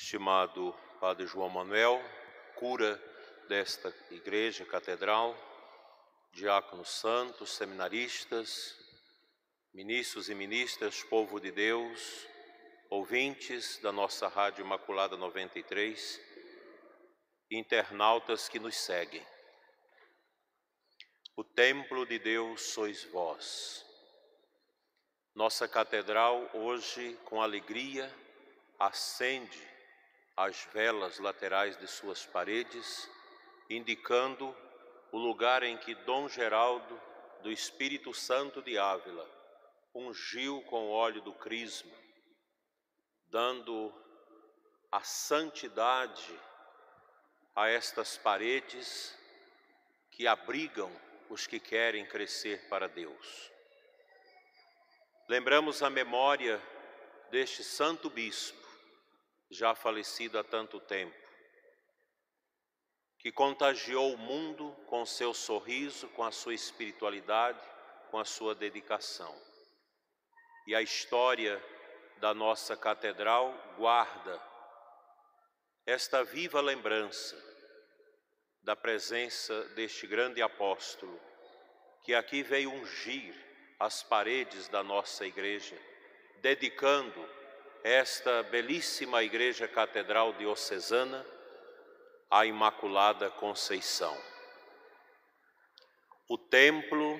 estimado Padre João Manuel, cura desta igreja catedral, diáconos santos, seminaristas, ministros e ministras, povo de Deus, ouvintes da nossa Rádio Imaculada 93, internautas que nos seguem. O templo de Deus sois vós. Nossa catedral hoje, com alegria, acende as velas laterais de suas paredes, indicando o lugar em que Dom Geraldo, do Espírito Santo de Ávila, ungiu com o óleo do crisma, dando a santidade a estas paredes que abrigam os que querem crescer para Deus. Lembramos a memória deste santo bispo, já falecido há tanto tempo, que contagiou o mundo com seu sorriso, com a sua espiritualidade, com a sua dedicação. E a história da nossa catedral guarda esta viva lembrança da presença deste grande apóstolo, que aqui veio ungir as paredes da nossa igreja, dedicando esta belíssima igreja catedral diocesana à Imaculada Conceição. O templo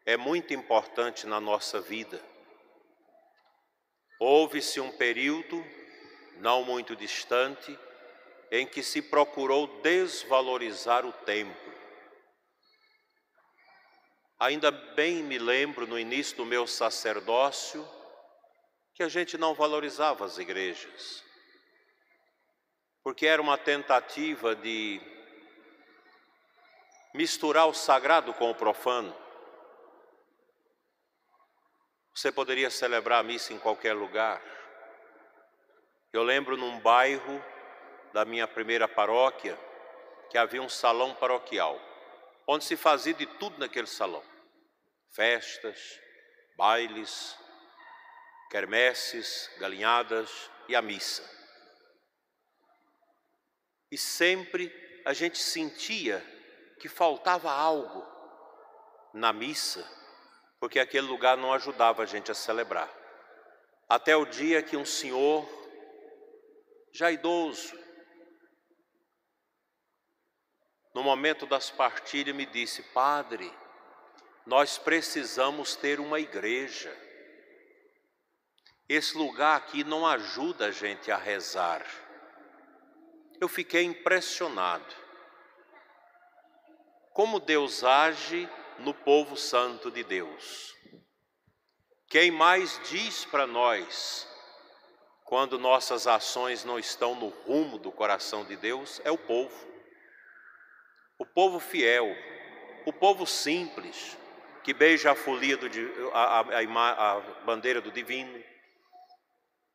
é muito importante na nossa vida. Houve-se um período, não muito distante, em que se procurou desvalorizar o templo. Ainda bem me lembro, no início do meu sacerdócio, que a gente não valorizava as igrejas, porque era uma tentativa de misturar o sagrado com o profano. Você poderia celebrar a missa em qualquer lugar. Eu lembro num bairro da minha primeira paróquia, que havia um salão paroquial, onde se fazia de tudo naquele salão. Festas, bailes, quermesses, galinhadas e a missa. E sempre a gente sentia que faltava algo na missa, porque aquele lugar não ajudava a gente a celebrar. Até o dia que um senhor, já idoso, no momento das partilhas me disse: padre, nós precisamos ter uma igreja. Esse lugar aqui não ajuda a gente a rezar. Eu fiquei impressionado. Como Deus age no povo santo de Deus. Quem mais diz para nós, quando nossas ações não estão no rumo do coração de Deus, é o povo. O povo fiel, o povo simples, que beija a folia, a bandeira do divino,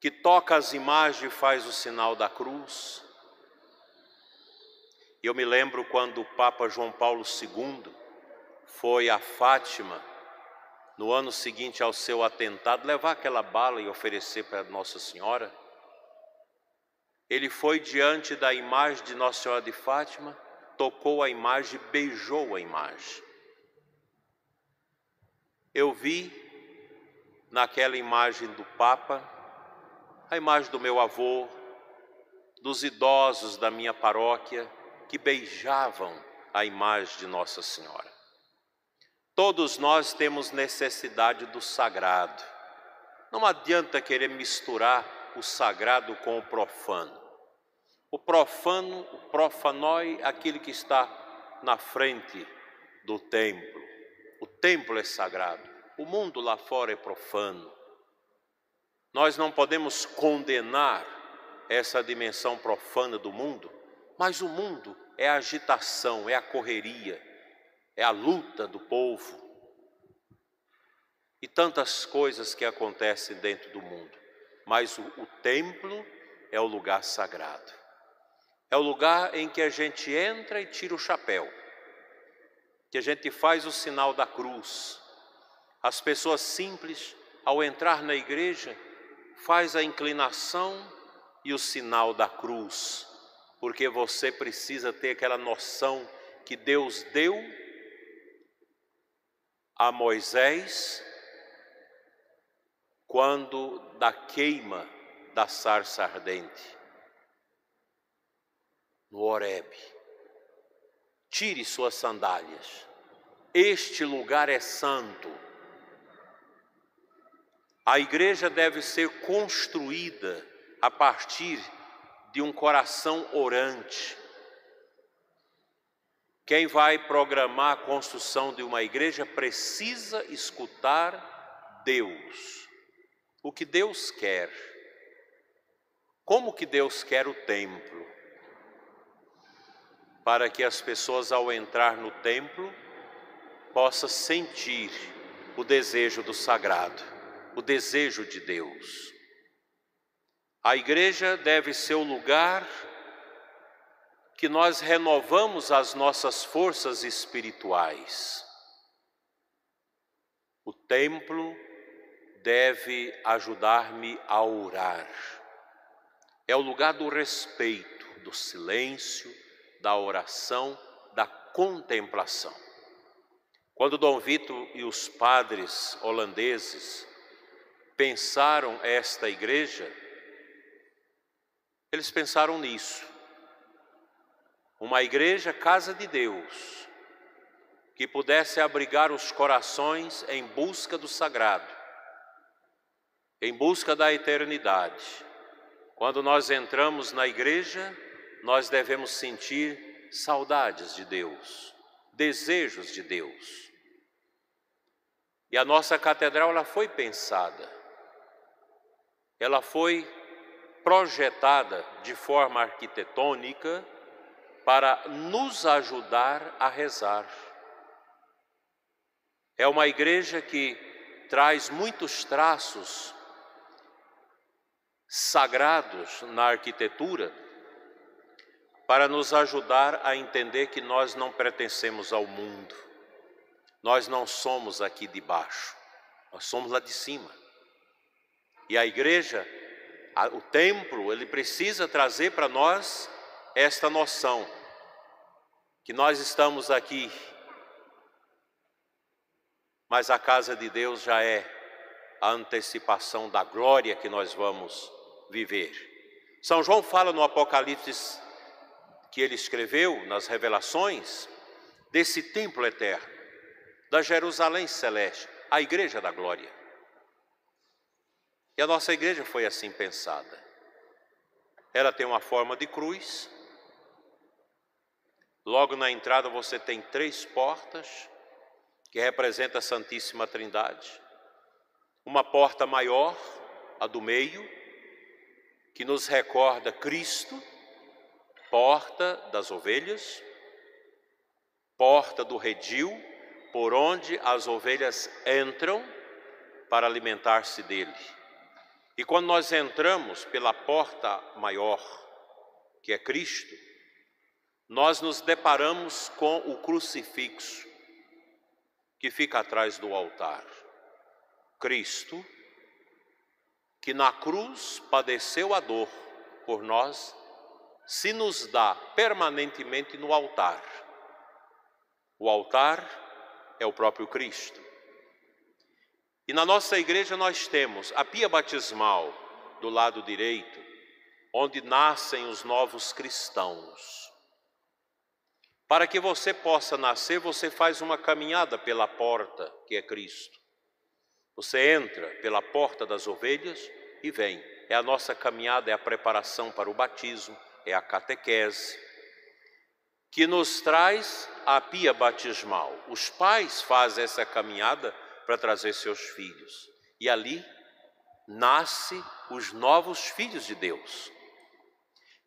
que toca as imagens e faz o sinal da cruz. Eu me lembro quando o Papa João Paulo II foi a Fátima, no ano seguinte ao seu atentado, levar aquela bala e oferecer para Nossa Senhora. Ele foi diante da imagem de Nossa Senhora de Fátima, tocou a imagem e beijou a imagem. Eu vi naquela imagem do Papa a imagem do meu avô, dos idosos da minha paróquia que beijavam a imagem de Nossa Senhora. Todos nós temos necessidade do sagrado. Não adianta querer misturar o sagrado com o profano. O profano, o profanoi, aquele que está na frente do templo. O templo é sagrado. O mundo lá fora é profano. Nós não podemos condenar essa dimensão profana do mundo, mas o mundo é a agitação, é a correria, é a luta do povo. E tantas coisas que acontecem dentro do mundo. Mas o templo é o lugar sagrado. É o lugar em que a gente entra e tira o chapéu, que a gente faz o sinal da cruz. As pessoas simples, ao entrar na igreja, faz a inclinação e o sinal da cruz, porque você precisa ter aquela noção que Deus deu a Moisés quando da queima da sarça ardente, no Horebe. Tire suas sandálias, este lugar é santo. A igreja deve ser construída a partir de um coração orante. Quem vai programar a construção de uma igreja precisa escutar Deus. O que Deus quer. Como que Deus quer o templo? Para que as pessoas, ao entrar no templo, possam sentir o desejo do sagrado, o desejo de Deus. A igreja deve ser o lugar que nós renovamos as nossas forças espirituais. O templo deve ajudar-me a orar. É o lugar do respeito, do silêncio, da oração, da contemplação. Quando Dom Vitor e os padres holandeses pensaram esta igreja, eles pensaram nisso. Uma igreja, casa de Deus, que pudesse abrigar os corações em busca do sagrado, em busca da eternidade. Quando nós entramos na igreja, nós devemos sentir saudades de Deus, desejos de Deus. E a nossa catedral, ela foi pensada, ela foi projetada de forma arquitetônica para nos ajudar a rezar. É uma igreja que traz muitos traços sagrados na arquitetura para nos ajudar a entender que nós não pertencemos ao mundo. Nós não somos aqui de baixo, nós somos lá de cima. E a igreja, o templo, ele precisa trazer para nós esta noção, que nós estamos aqui, mas a casa de Deus já é a antecipação da glória que nós vamos viver. São João fala no Apocalipse que ele escreveu, nas Revelações, desse templo eterno, da Jerusalém celeste, a igreja da glória. E a nossa igreja foi assim pensada. Ela tem uma forma de cruz. Logo na entrada você tem 3 portas, que representa a Santíssima Trindade. Uma porta maior, a do meio, que nos recorda Cristo, porta das ovelhas, porta do redil, por onde as ovelhas entram para alimentar-se dele. E quando nós entramos pela porta maior, que é Cristo, nós nos deparamos com o crucifixo que fica atrás do altar. Cristo, que na cruz padeceu a dor por nós, se nos dá permanentemente no altar. O altar é o próprio Cristo. E na nossa igreja nós temos a pia batismal do lado direito, onde nascem os novos cristãos. Para que você possa nascer, você faz uma caminhada pela porta, que é Cristo. Você entra pela porta das ovelhas e vem. É a nossa caminhada, é a preparação para o batismo, é a catequese, que nos traz a pia batismal. Os pais fazem essa caminhada para trazer seus filhos. E ali nascem os novos filhos de Deus,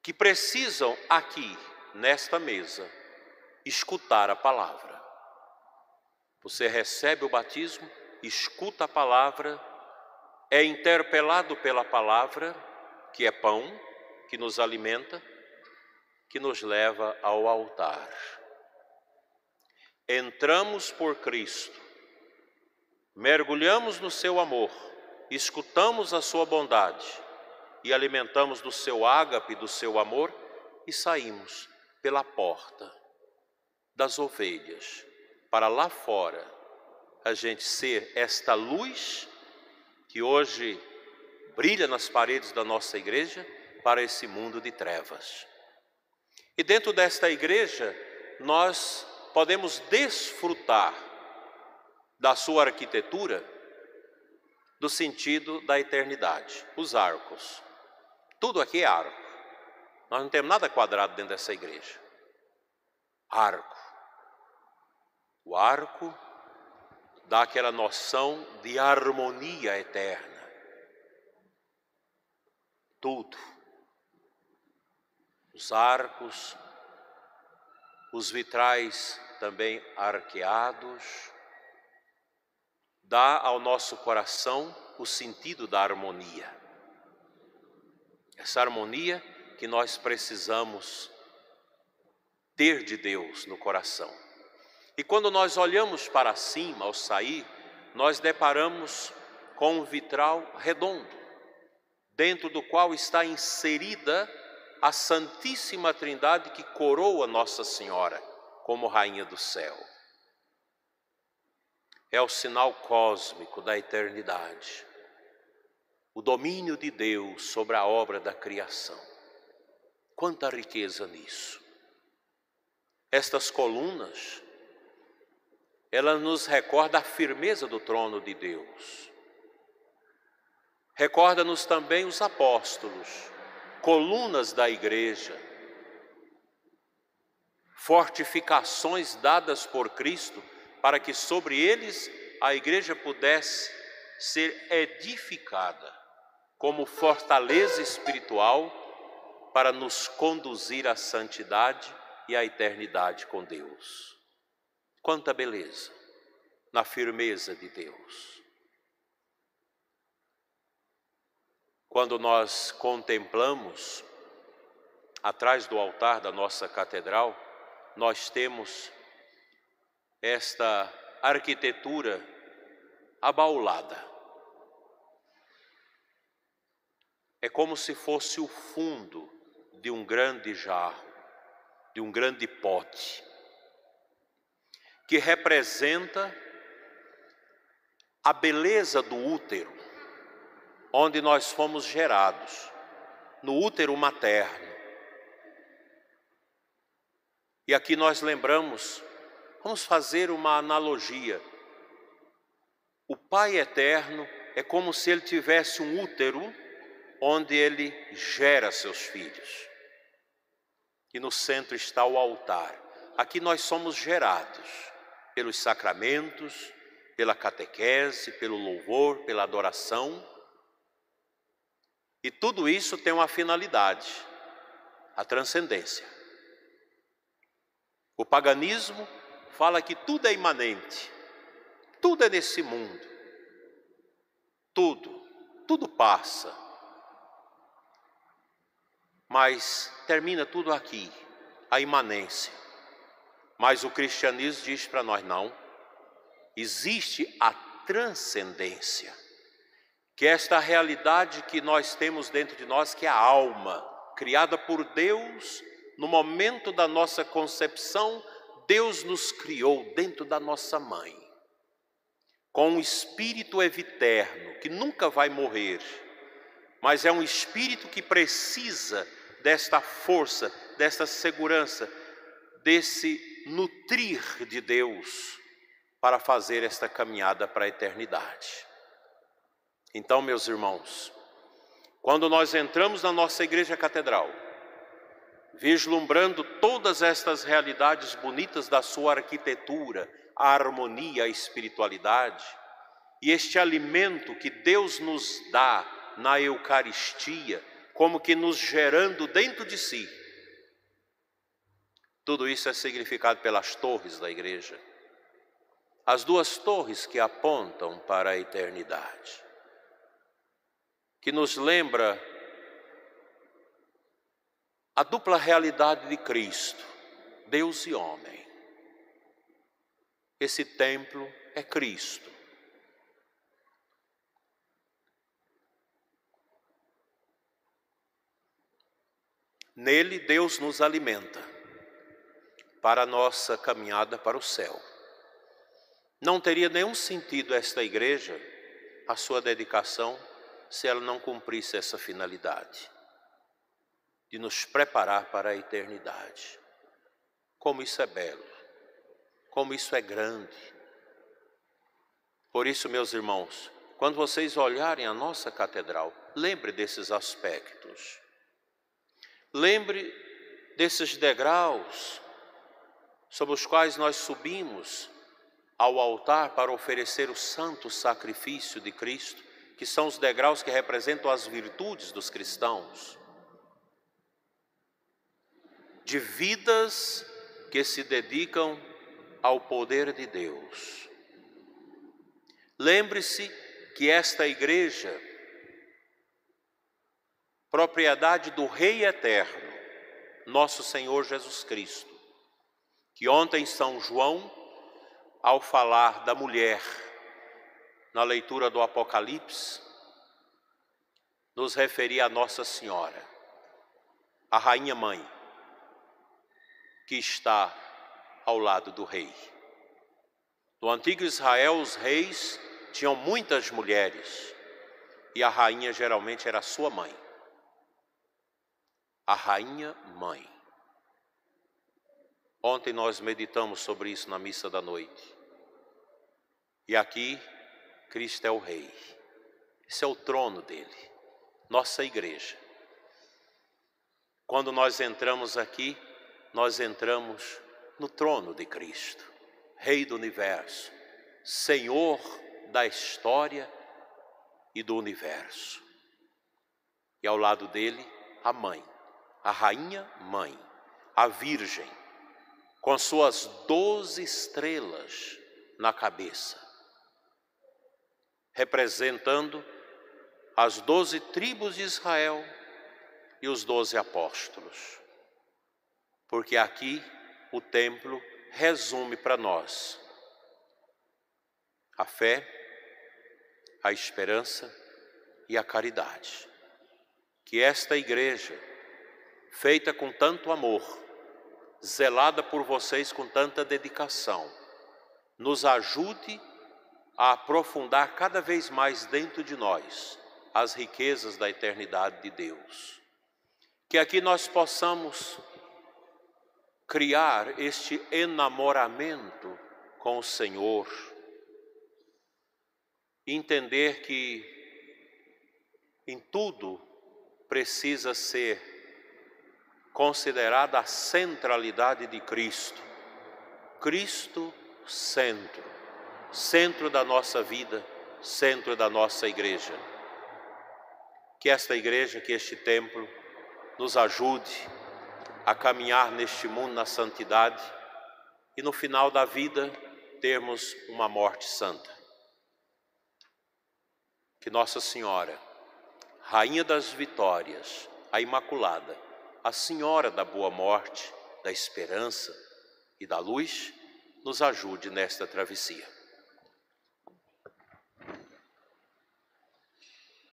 que precisam aqui, nesta mesa, escutar a palavra. Você recebe o batismo, escuta a palavra, é interpelado pela palavra, que é pão, que nos alimenta, que nos leva ao altar. Entramos por Cristo, mergulhamos no seu amor, escutamos a sua bondade e alimentamos do seu ágape, do seu amor, e saímos pela porta das ovelhas, para lá fora a gente ser esta luz que hoje brilha nas paredes da nossa igreja para esse mundo de trevas. E dentro desta igreja nós podemos desfrutar da sua arquitetura do sentido da eternidade, os arcos. Tudo aqui é arco. Nós não temos nada quadrado dentro dessa igreja. Arco. O arco dá aquela noção de harmonia eterna. Tudo. Os arcos, os vitrais também arqueados, dá ao nosso coração o sentido da harmonia. Essa harmonia que nós precisamos ter de Deus no coração. E quando nós olhamos para cima ao sair, nós deparamos com um vitral redondo, dentro do qual está inserida a Santíssima Trindade que coroa Nossa Senhora como Rainha do Céu. É o sinal cósmico da eternidade, o domínio de Deus sobre a obra da criação. Quanta riqueza nisso! Estas colunas, elas nos recordam a firmeza do trono de Deus. Recorda-nos também os apóstolos, colunas da igreja, fortificações dadas por Cristo para que sobre eles a igreja pudesse ser edificada como fortaleza espiritual para nos conduzir à santidade e à eternidade com Deus. Quanta beleza na firmeza de Deus. Quando nós contemplamos atrás do altar da nossa catedral, nós temos esta arquitetura abaulada. É como se fosse o fundo de um grande jarro, de um grande pote, que representa a beleza do útero, onde nós fomos gerados, no útero materno. E aqui nós lembramos, vamos fazer uma analogia. O Pai Eterno é como se Ele tivesse um útero onde Ele gera seus filhos. E no centro está o altar. Aqui nós somos gerados pelos sacramentos, pela catequese, pelo louvor, pela adoração. E tudo isso tem uma finalidade, a transcendência. O paganismo fala que tudo é imanente, tudo é nesse mundo, tudo passa. Mas termina tudo aqui, a imanência. Mas o cristianismo diz para nós, não, existe a transcendência, que é esta realidade que nós temos dentro de nós, que é a alma, criada por Deus. No momento da nossa concepção, Deus nos criou dentro da nossa mãe, com um espírito eviterno, que nunca vai morrer, mas é um espírito que precisa desta força, desta segurança, desse nutrir de Deus, para fazer esta caminhada para a eternidade. Então, meus irmãos, quando nós entramos na nossa igreja catedral, vislumbrando todas estas realidades bonitas da sua arquitetura, a harmonia, a espiritualidade, e este alimento que Deus nos dá na Eucaristia, como que nos gerando dentro de si, tudo isso é significado pelas torres da igreja, as duas torres que apontam para a eternidade, que nos lembra a dupla realidade de Cristo, Deus e homem. Esse templo é Cristo. Nele Deus nos alimenta para a nossa caminhada para o céu. Não teria nenhum sentido esta igreja, a sua dedicação, se ela não cumprisse essa finalidade de nos preparar para a eternidade. Como isso é belo, como isso é grande. Por isso, meus irmãos, quando vocês olharem a nossa catedral, lembre desses aspectos. Lembre desses degraus sobre os quais nós subimos ao altar para oferecer o santo sacrifício de Cristo, que são os degraus que representam as virtudes dos cristãos, de vidas que se dedicam ao poder de Deus. Lembre-se que esta igreja, propriedade do Rei Eterno, nosso Senhor Jesus Cristo, que ontem São João, ao falar da mulher, na leitura do Apocalipse, nos referia a Nossa Senhora, a Rainha Mãe, que está ao lado do Rei. No antigo Israel, os reis tinham muitas mulheres, e a rainha geralmente era a sua mãe. A Rainha Mãe. Ontem nós meditamos sobre isso na missa da noite. E aqui, Cristo é o Rei. Esse é o trono dele, nossa igreja. Quando nós entramos aqui, nós entramos no trono de Cristo, Rei do Universo, Senhor da história e do universo. E ao lado dele, a Mãe, a Rainha Mãe, a Virgem, com suas 12 estrelas na cabeça, representando as 12 tribos de Israel e os 12 apóstolos. Porque aqui o templo resume para nós a fé, a esperança e a caridade. Que esta igreja, feita com tanto amor, zelada por vocês com tanta dedicação, nos ajude a aprofundar cada vez mais dentro de nós as riquezas da eternidade de Deus. Que aqui nós possamos criar este enamoramento com o Senhor, entender que em tudo precisa ser considerada a centralidade de Cristo. Cristo centro, centro da nossa vida, centro da nossa igreja. Que esta igreja, que este templo nos ajude a caminhar neste mundo na santidade e no final da vida termos uma morte santa. Que Nossa Senhora, Rainha das Vitórias, a Imaculada, a Senhora da Boa Morte, da Esperança e da Luz, nos ajude nesta travessia.